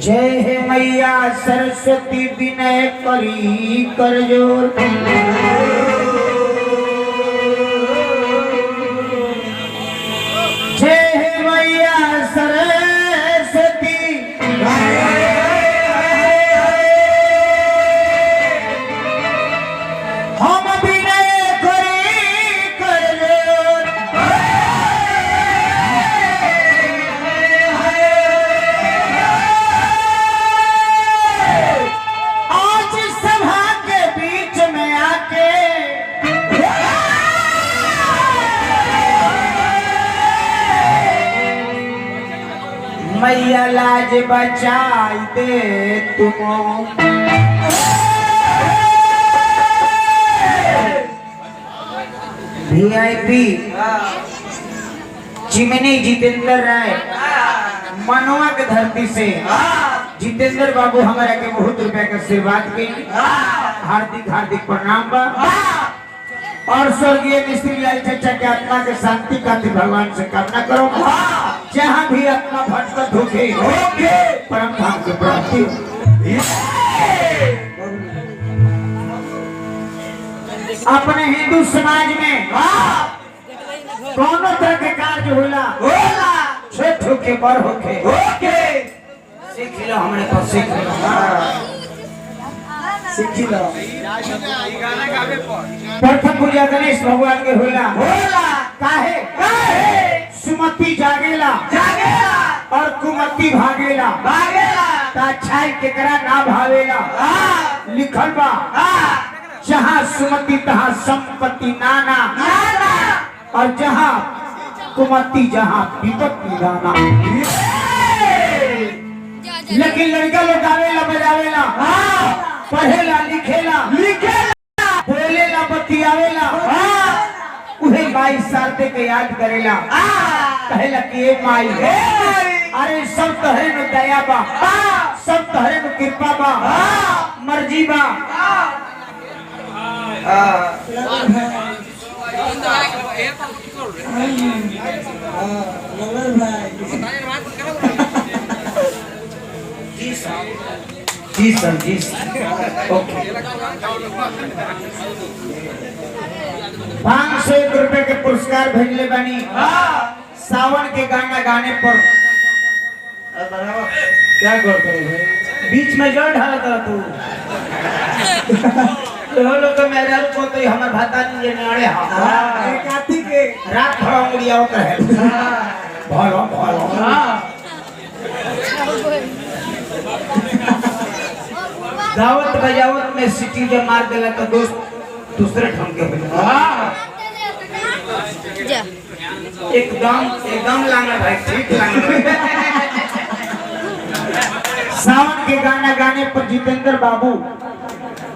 जय हे मैया सरस्वती विनय करी कर जोर। जय हे मैया सरस्वती हम विनय करी कर जोर। आज सभा के बीच में आके मैया लाज बचाई दे तुम। वीआईपी चिमनी जितेंद्र राय मनवा के धरती से जितेंद्र बाबू हमारा के बहुत रुपया का आशीर्वाद के हार्दिक हार्दिक प्रणाम बा। और स्वर्गीय मिस्त्री लाल चचा के आत्मा के शांति का भगवान से कामना करो। जहाँ भी आत्मा भटकत होके परम धाम की प्राप्ति हो। अपने हिंदू समाज में कौन तरह के कार्य होला छोट होके बड़ होके सीख लो। हमने तो सीख लो। प्रथम पूजा गणेश भगवान के होला काहे सुमति जागेला और कुमति भागेला अच्छाई केकरा ना भावेला। लिखल बा जहाँ सुमति तहाँ संपत्ति नाना और जहाँ कुमति जहाँ विपत्ति दाना। लेकिन लड़का लोग गावेला बजावेला पढ़ेला लिखेला बोलेला बतियावेला उहे 22 साल के याद करेला कहेला कि ए माई अरे सब तहरे में दया बा सब तहरे में कृपा बा मर्जी बा। जी सर जी ओके। 501 रुपए के पुरस्कार भेजले बानी सावन के गाना गाने पर। क्या करते हो बीच में जड़ ढालता तू लोग तो मेरा को तो हमार भाता नहीं नाड़े हां काती के रात भर उंगलियां कर भलो दावत बजावत में सिटी जब मार देला तो दोस्त दूसरे ढंग के एकदम लाना भाई ठीक लाना। सावन के गाना गाने पर जितेंद्र बाबू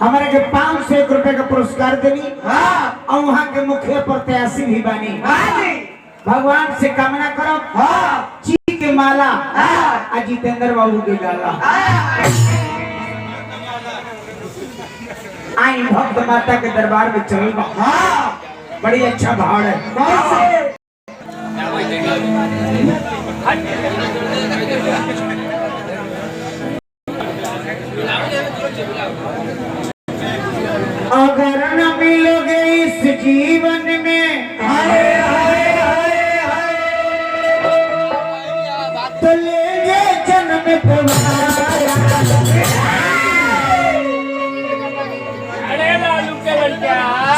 हमारे के 501 रुपए का पुरस्कार देनी और वहाँ के मुखिया प्रत्याशी भी बनी। भगवान से कामना करो ची के माला जितेंद्र बाबू के गाला आई भक्त माता के दरबार में चल बड़ी अच्छा भाव है। अगर न मिलोगे इस जीवन में तो लेंगे जन्म तुम्हारा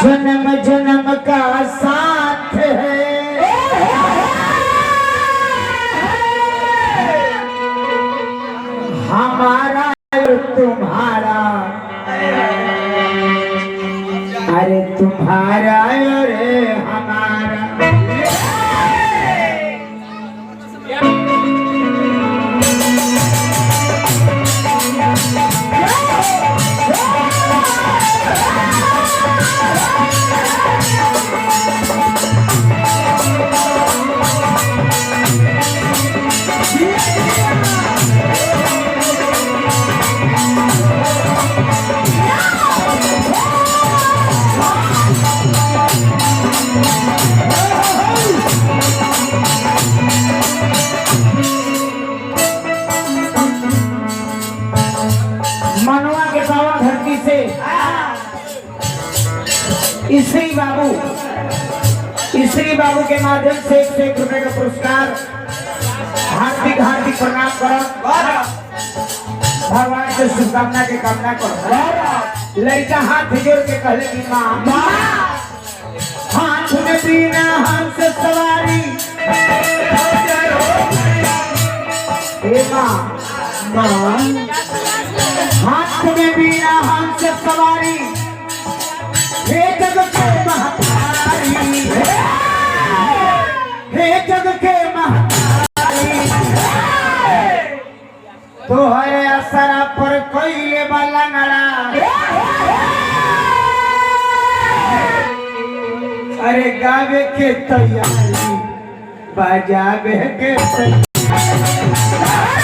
जन्म जन्म का साथ है हमारा और तुम्हारा अरे तुम्हारा और हमारा। मिश्री बाबू के माध्यम से 1 रुपए का पुरस्कार हार्दिक हार्दिक प्रणाम करो। भगवान से शुभकामना के कामना करो। लड़का हाथ जोड़ के कहले कि माँ हाथ में बिना हंस सवारी हे माँ हाथ में बिना हंस सवारी हे जग के महतारी हे जग के महतारी तोहरे असरा पर कोई वाला नड़ा अरे गावे के तैयारी बजावे के तैयारी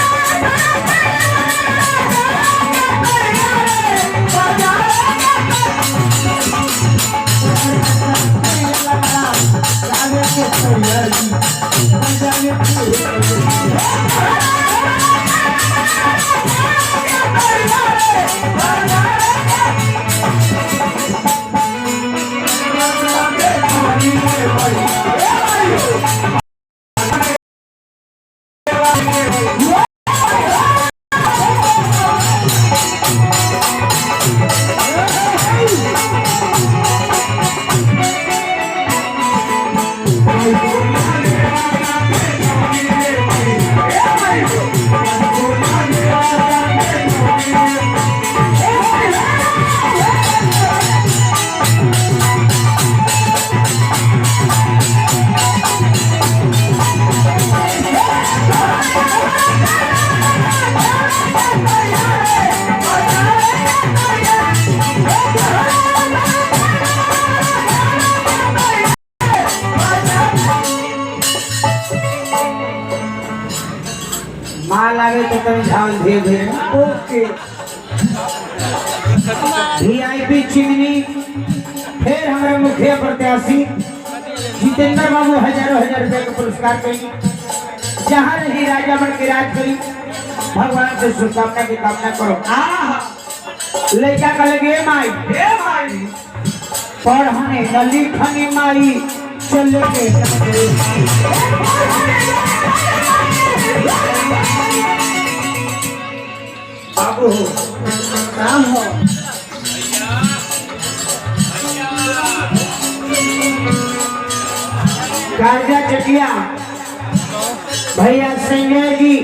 माँ लागे तो कभी ध्यान धीरे धीरे ओके VIP चिमनी फिर हमारे मुखिया प्रत्याशी जितेंद्र बाबू हजारों हजार रुपए का पुरस्कार करी जहाँ रही राजा बन के राज करी भगवान से शुभकामना की कामना करो। लड़का का लगे माई पढ़ने न लिखने माई चल के बाबू काम हो गार्जा चटिया भैया संजय जी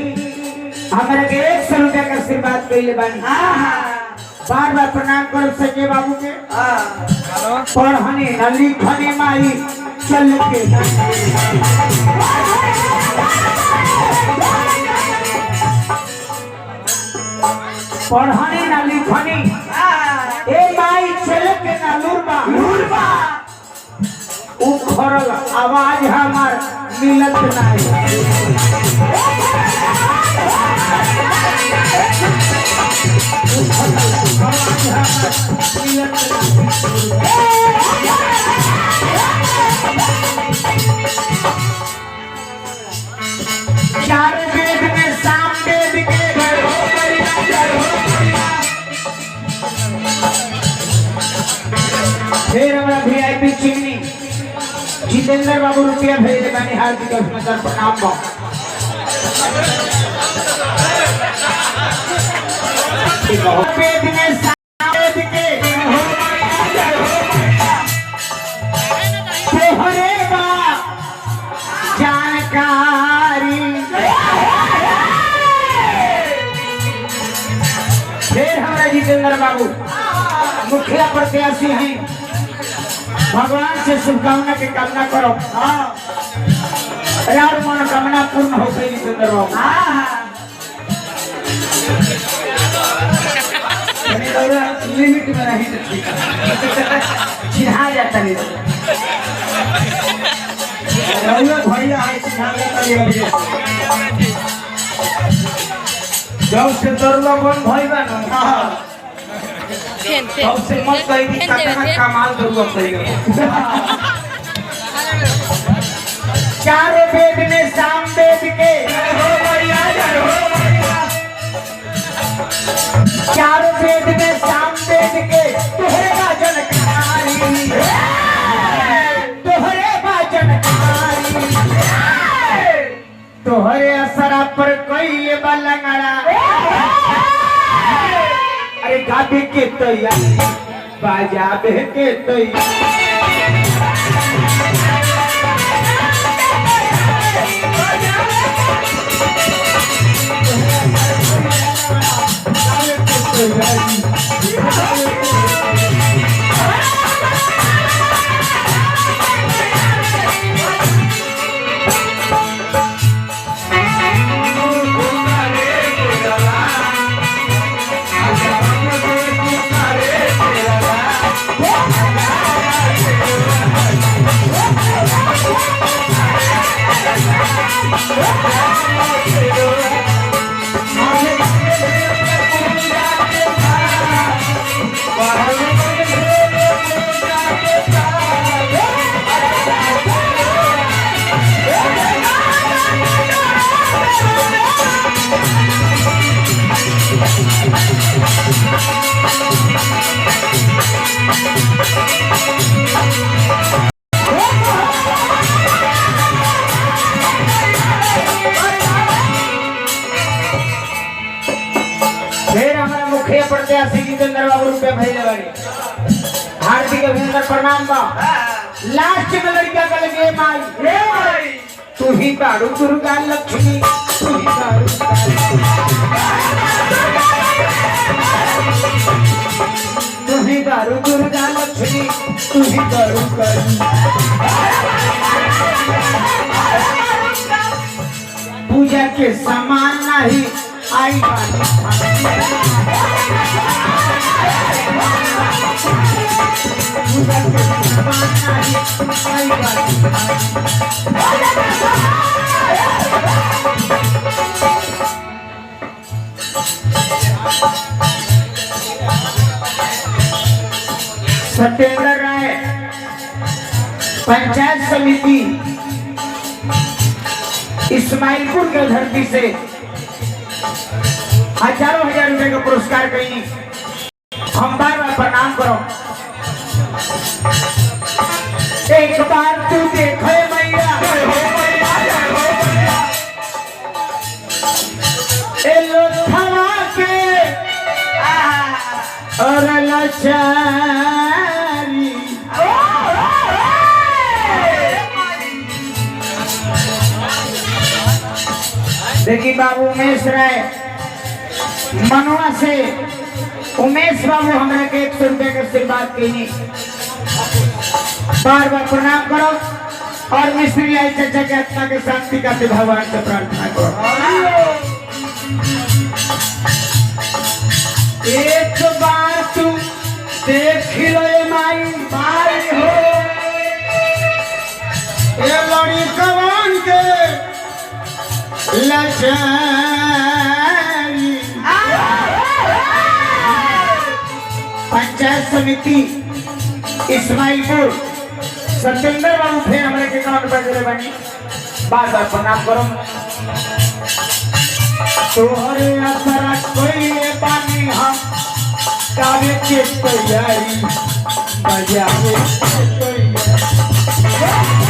हमारे के 100 रुपया का आशीर्वाद कैले बानी बार बार प्रणाम करो संजय बाबू के पढ़ने न लिखने माई चल के पढ़ने न लिखने ए माई चल के ना लूरबा उखड़ल आवाज हमार मिलत नहीं चार वेद में साम वेद के फिर हमारा VIP चिमनी जितेंद्र बाबू रुपया भेजे मैंने हार्दिक अभिनंदन प्रणाम बा वेद में साम वेद के तोहरे बा जानकारी फिर हमारा जितेंद्र बाबू मुखिया प्रत्याशी हैं भगवान से शुभकामना की कामना करो यार मनोकामना पूर्ण हो गई जितेंद्र बाबू लिमिट में रही तो ठीक चिढ़ा जाता नहीं भैया जब से दरुआ बन भैया ना सबसे मत कही कि कतना कमाल दरुआ पड़ेगा चारों वेद में साम वेद के चारों वेद में साम वेद के तोहरे का जनकारी तोहरे का जनकारी तोहरे असरा पर कोई बलंगड़ा अरे गाबे के तैयारी बजाबे के तैयारी फिर हमारा मुखिया प्रत्याशी जितेंद्र बाबू रुपया भेजे वाली हार्दिक अभिनंदन प्रणाम बा लास्ट में लड़का कल के माई तू ही बाड़ू दुर्गा लक्ष्मी तू ही बाड़ू तू ही बाड़ू दुर्गा लक्ष्मी तू ही बाड़ू पूजा के समान नहीं आई सत्येंद्र राय पंचायत समिति इस्माइलपुर के धरती से हजारों हजार रुपए का पुरस्कार कहीं हम बार बार प्रणाम करो। एक बार तू देखे मैया ए लोथवा के और लाचारी देखिए बाबू उमेश राय मनुआ से उमेश बाबू हमारे के 100 रुपए के आशीर्वाद कही बार बार प्रणाम करो और मिस्त्री आई चाचा के आत्मा के शांति का भगवान से प्रार्थना करो। एक बार तुम देख लो माई माई हो ये लड़ी कमान के लचारी पंचायत समिति इस्माइलपुर सत्येंद्र बाबू फिर हमारे के अकाउंट पर चले बनी बार बार प्रणाम करो। तोहरे असरा कोई पानी हम कावे के तैयारी बजावे के तैयारी